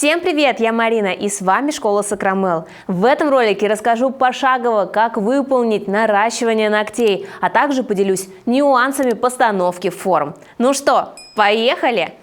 Всем привет, я Марина и с вами Школа Сакрамел. В этом ролике расскажу пошагово, как выполнить наращивание ногтей, а также поделюсь нюансами постановки форм. Ну что, поехали!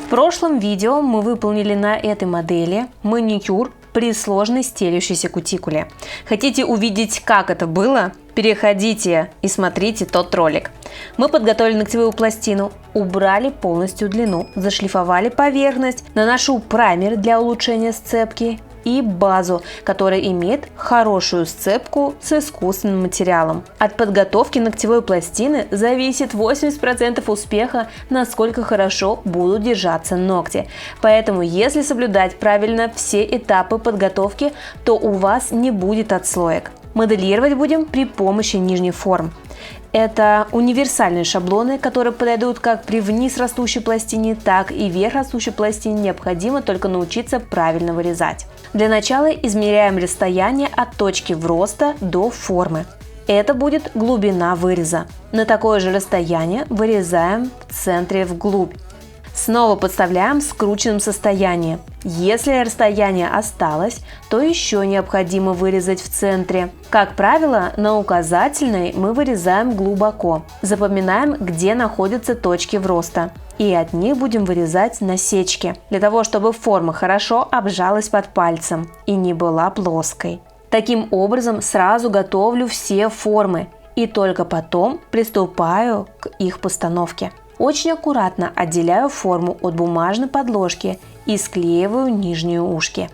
В прошлом видео мы выполнили на этой модели маникюр при сложной стелющейся кутикуле. Хотите увидеть, как это было? Переходите и смотрите тот ролик. Мы подготовили ногтевую пластину, убрали полностью длину, зашлифовали поверхность, наношу праймер для улучшения сцепки и базу, которая имеет хорошую сцепку с искусственным материалом. От подготовки ногтевой пластины зависит 80% успеха, насколько хорошо будут держаться ногти. Поэтому, если соблюдать правильно все этапы подготовки, то у вас не будет отслоек. Моделировать будем при помощи нижних форм. Это универсальные шаблоны, которые подойдут как при вниз растущей пластине, так и вверх растущей пластине. Необходимо только научиться правильно вырезать. Для начала измеряем расстояние от точки вроста до формы. Это будет глубина выреза. На такое же расстояние вырезаем в центре вглубь. Снова подставляем в скрученном состоянии. Если расстояние осталось, то еще необходимо вырезать в центре. Как правило, на указательной мы вырезаем глубоко. Запоминаем, где находятся точки вроста. И от них будем вырезать насечки, для того, чтобы форма хорошо обжалась под пальцем и не была плоской. Таким образом, сразу готовлю все формы и только потом приступаю к их постановке. Очень аккуратно отделяю форму от бумажной подложки и склеиваю нижние ушки.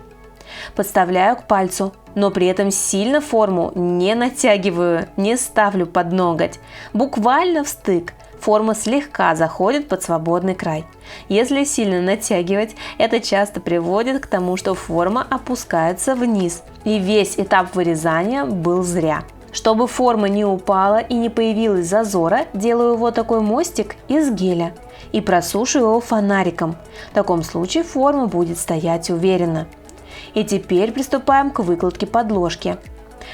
Подставляю к пальцу, но при этом сильно форму не натягиваю, не ставлю под ноготь. Буквально в стык. Форма слегка заходит под свободный край. Если сильно натягивать, это часто приводит к тому, что форма опускается вниз, и весь этап вырезания был зря. Чтобы форма не упала и не появилась зазора, делаю вот такой мостик из геля и просушиваю его фонариком. В таком случае форма будет стоять уверенно. И теперь приступаем к выкладке подложки.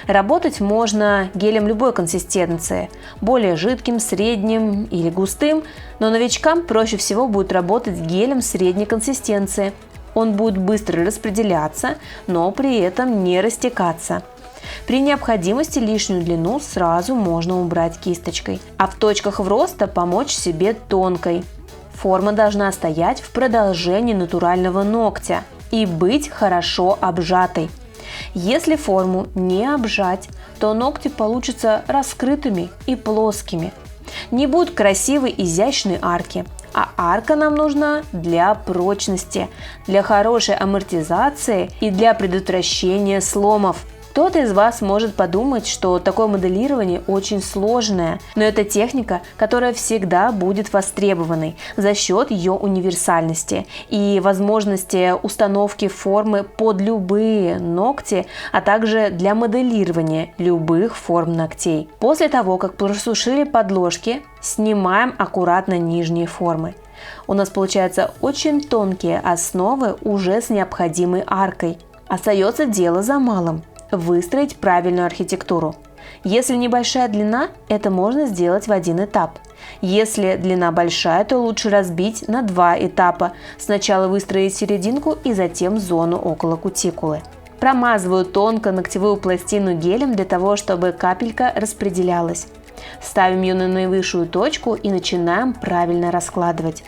Работать можно гелем любой консистенции, более жидким, средним или густым, но новичкам проще всего будет работать гелем средней консистенции. Он будет быстро распределяться, но при этом не растекаться. При необходимости лишнюю длину сразу можно убрать кисточкой, а в точках вроста помочь себе тонкой. Форма должна стоять в продолжении натурального ногтя и быть хорошо обжатой. Если форму не обжать, то ногти получатся раскрытыми и плоскими. Не будут красивой изящной арки, а арка нам нужна для прочности, для хорошей амортизации и для предотвращения сломов. Кто-то из вас может подумать, что такое моделирование очень сложное, но это техника, которая всегда будет востребованной за счет ее универсальности и возможности установки формы под любые ногти, а также для моделирования любых форм ногтей. После того, как просушили подложки, снимаем аккуратно нижние формы. У нас получаются очень тонкие основы уже с необходимой аркой. Остается дело за малым – выстроить правильную архитектуру. Если небольшая длина, это можно сделать в один этап. Если длина большая, то лучше разбить на два этапа. Сначала выстроить серединку и затем зону около кутикулы. Промазываю тонко ногтевую пластину гелем для того, чтобы капелька распределялась. Ставим ее на наивысшую точку и начинаем правильно раскладывать.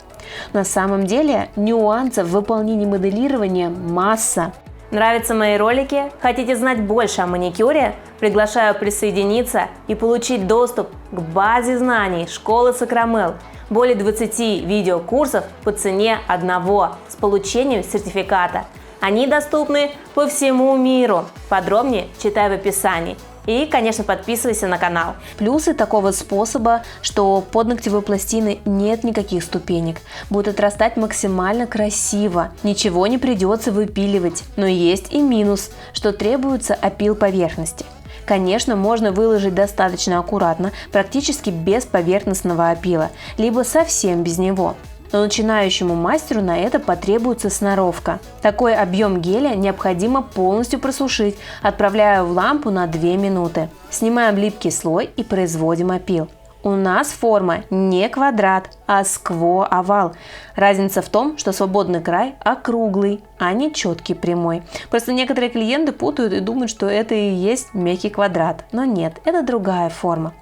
На самом деле нюансов в выполнении моделирования масса. Нравятся мои ролики? Хотите знать больше о маникюре? Приглашаю присоединиться и получить доступ к базе знаний Школы Сакрамел. Более 20 видеокурсов по цене одного с получением сертификата. Они доступны по всему миру. Подробнее читай в описании. И, конечно, подписывайся на канал. Плюсы такого способа, что под ногтевой пластиной нет никаких ступенек. Будет отрастать максимально красиво. Ничего не придется выпиливать. Но есть и минус, что требуется опил поверхности. Конечно, можно выложить достаточно аккуратно, практически без поверхностного опила, либо совсем без него. но начинающему мастеру на это потребуется сноровка. Такой объем геля необходимо полностью просушить, отправляя в лампу на 2 минуты. Снимаем липкий слой и производим опил. У нас форма не квадрат, а скво-овал. Разница в том, что свободный край округлый, а не четкий прямой. Просто некоторые клиенты путают и думают, что это и есть мягкий квадрат. Но нет, это другая форма.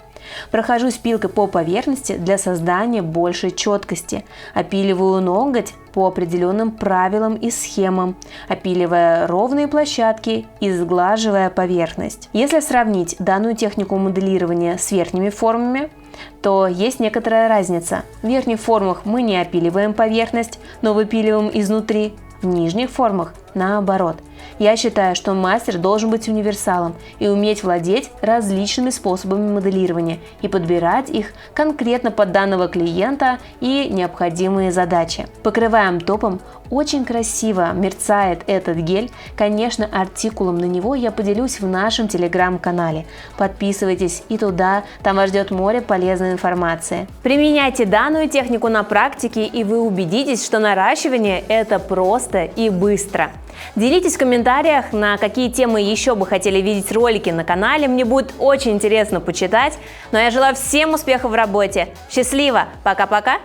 Прохожусь пилкой по поверхности для создания большей четкости. Опиливаю ноготь по определенным правилам и схемам, опиливая ровные площадки и сглаживая поверхность. Если сравнить данную технику моделирования с верхними формами, то есть некоторая разница. В верхних формах мы не опиливаем поверхность, но выпиливаем изнутри. В нижних формах наоборот. Я считаю, что мастер должен быть универсалом и уметь владеть различными способами моделирования и подбирать их конкретно под данного клиента и необходимые задачи. Покрываем топом. Очень красиво мерцает этот гель. Конечно, артикулом на него я поделюсь в нашем телеграм-канале. Подписывайтесь и туда, там вас ждет море полезной информации. Применяйте данную технику на практике, и вы убедитесь, что наращивание – это просто и быстро. Делитесь в комментариях, на какие темы еще бы хотели видеть ролики на канале. Мне будет очень интересно почитать. Но я желаю всем успехов в работе. Счастливо! Пока-пока!